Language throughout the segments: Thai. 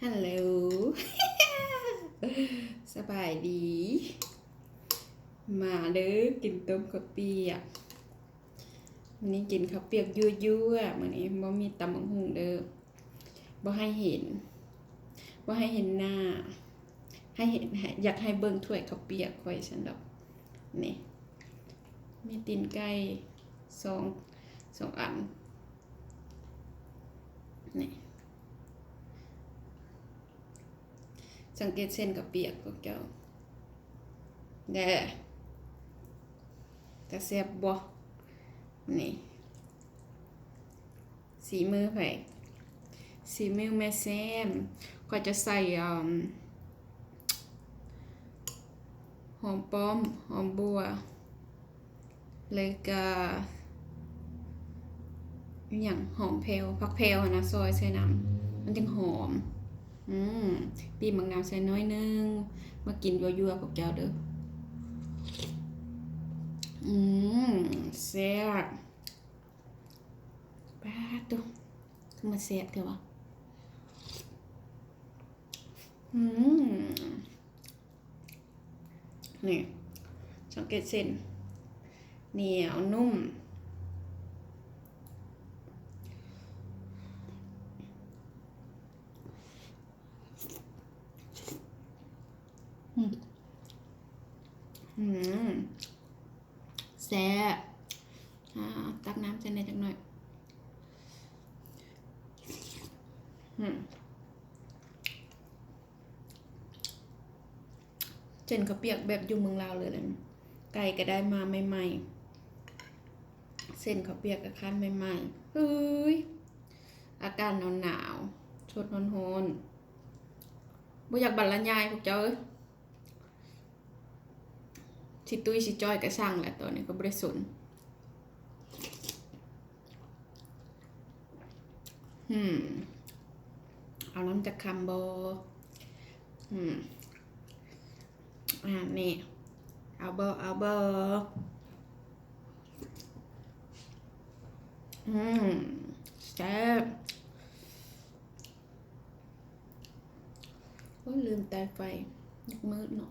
ฮัลโหล สบายดี มาเด้อกินต้มข้าวเปียกวันนี้กินข้าวเปียกยั่วๆมื้อนี้บ่มีตำบักหุ่งเด้อบ่ให้เห็นหน้า ให้เห็นอยากให้เบิ่งถ้วยข้าวเปียกค่อยซั่นดอกนี่มีตีนไก่สองอันนี่สังเกตเส้นข้าวเปียกพวกเจ้าแด่กระแซ่บบ่นี่สีมือไผสีมือแม่แซมก็จะใส่หอมป้อมหอมบัวแล้วก็อหย่างหอมแพรวผักแพรวนะซอยใส่น้ำมันจึงหอมปีบางนาวใส่น้อยนึงมากินยั่วๆพวกเจ้าเด้อแซ่บป้าตุ๊คือมาแซ่บเถอะวะนี่สังเกตเส้นเหนียวนุ่มแซ่บตักน้ำใส่ในจักหน่อยเจนข้าวเปียกแบบอยู่เมืองลาวเลยนะไก่ก็ได้มาใหม่ๆเส้นข้าวเปียกก็คั้นใหม่ๆเฮ้ยอากาศหนาวชดร้อนๆบ่อยากบรรยายพวกเจ้าสิตุ้ยสิจ้อยก็สั่งแหละตอนนี้ก็บ่ได้สนเอาน้ำจากคำบ่นี่เอาเบอร์แซ่บโอ้ลืมแต่ไฟยักมืดเนาะ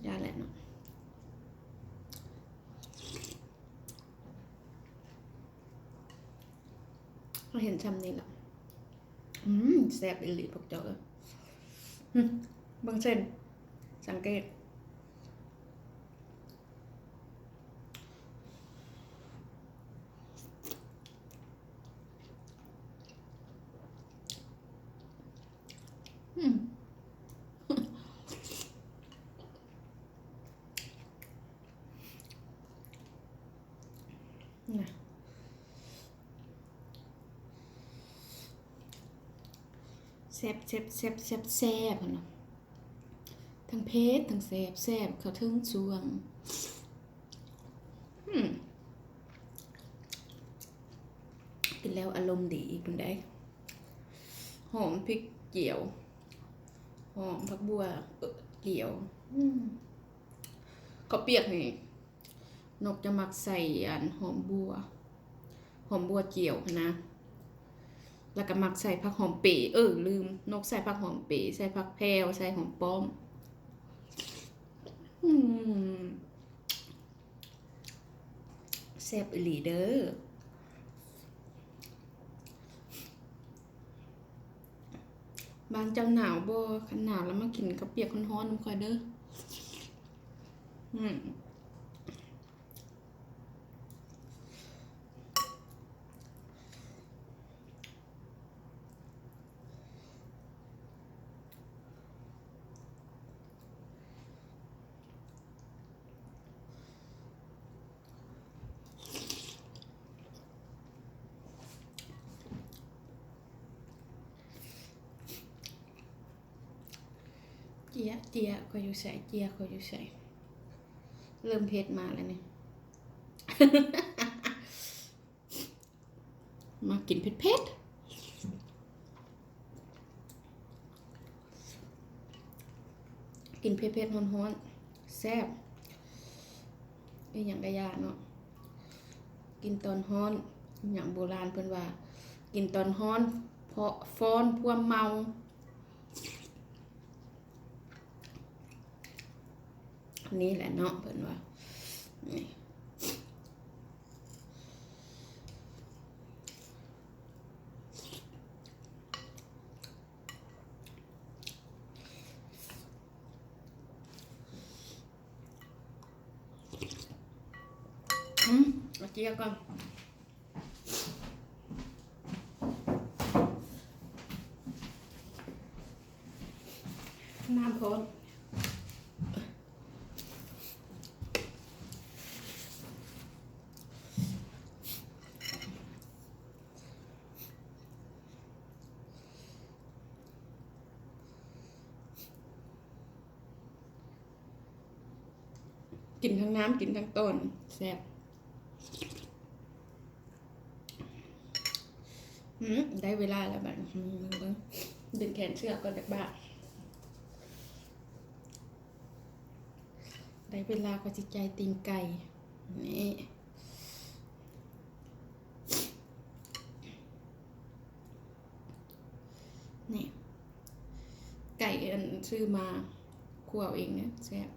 ยาแหละเนาะเราเห็นชำนี่แหละแซ่บอีหลีพวกเจ้าเลยบางเส้นสังเกตนะแซ่บเนาะทั้งเพชรทั้งแซ่บเขาถึงสวงกินแล้วอารมณ์ดีอีกเป็นได้หอมพริกเจียวหอมผักบัวเกี่ยวข้าวเปียกนี่นกจะมักใส่หอมบัวเจียวนะแล้วก็มักใส่ผักหอมเป๋ลืมนกใส่ผักหอมเป๋ใส่ผักแพรวใส่หอมป้อมแซ่บอีหลีเด้อบางจังหนาวบ่คันหนาวแล้วมากินข้าวเปียกร้อนๆน้ำค่อยเด้อเจียก็อยู่ใส่เริ่มเผ็ดมาแล้วนี่ มากินเผ็ดกินเผ็ดร้อนๆแซ่บอย่างกระยาเนาะกินตอนร้อนอย่างโบราณเพิ่นว่ากินตอนร้อนเพราะฟ้อนพวมเมา นี่แหละเนาะเพิ่นว่านี่เอาเจียก่อนน้ำพร้อมกินทั้งน้ำกินทั้งต้นแซ่บได้เวลาแล้วแบบดึงแขนเสื้อก่อนจากบ้านได้เวลาก็จิตใจตีนไก่นี่นี่ไก่อันซื้อมาคั่วเองเนี่ยแซ่บ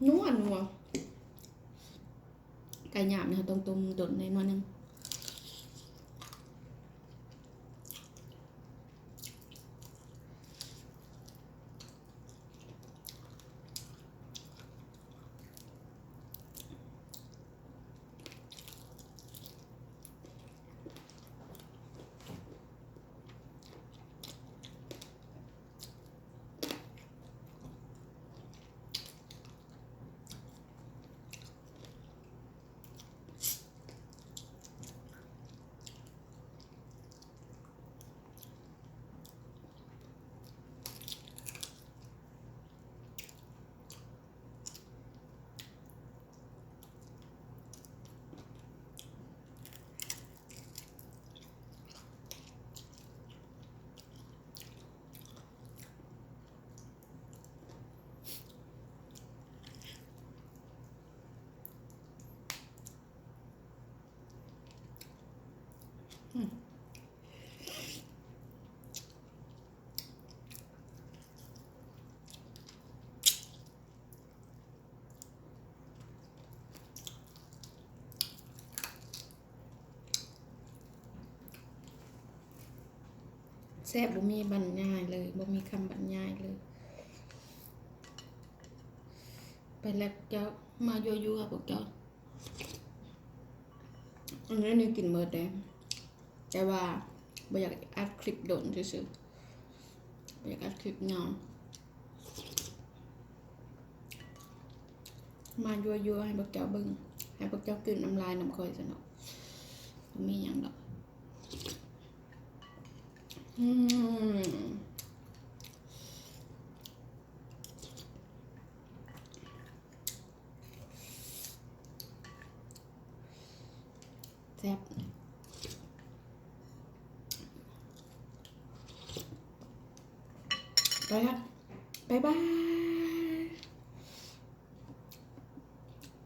นัวไก่หยาบเนี่ยตรงๆดดในน้อยนึงแซ่บบ่มีบรรยายเลยบ่มีคำบรรยายเลยไปแล้วเจ้ามายั่วๆพวกเจ้าอันนี้นี่กินเบิดเลยแต่ว่าบ่อยากอัดคลิปโดนซื่อๆบ่อยากอัดคลิปนอนมายั่วๆให้พวกเจ้าเบิ่งให้พวกเจ้ากินน้ำลายน้ำคอยซะเนาะบ่มีหยังดอกแซ่บไปครับบ๊ายบาย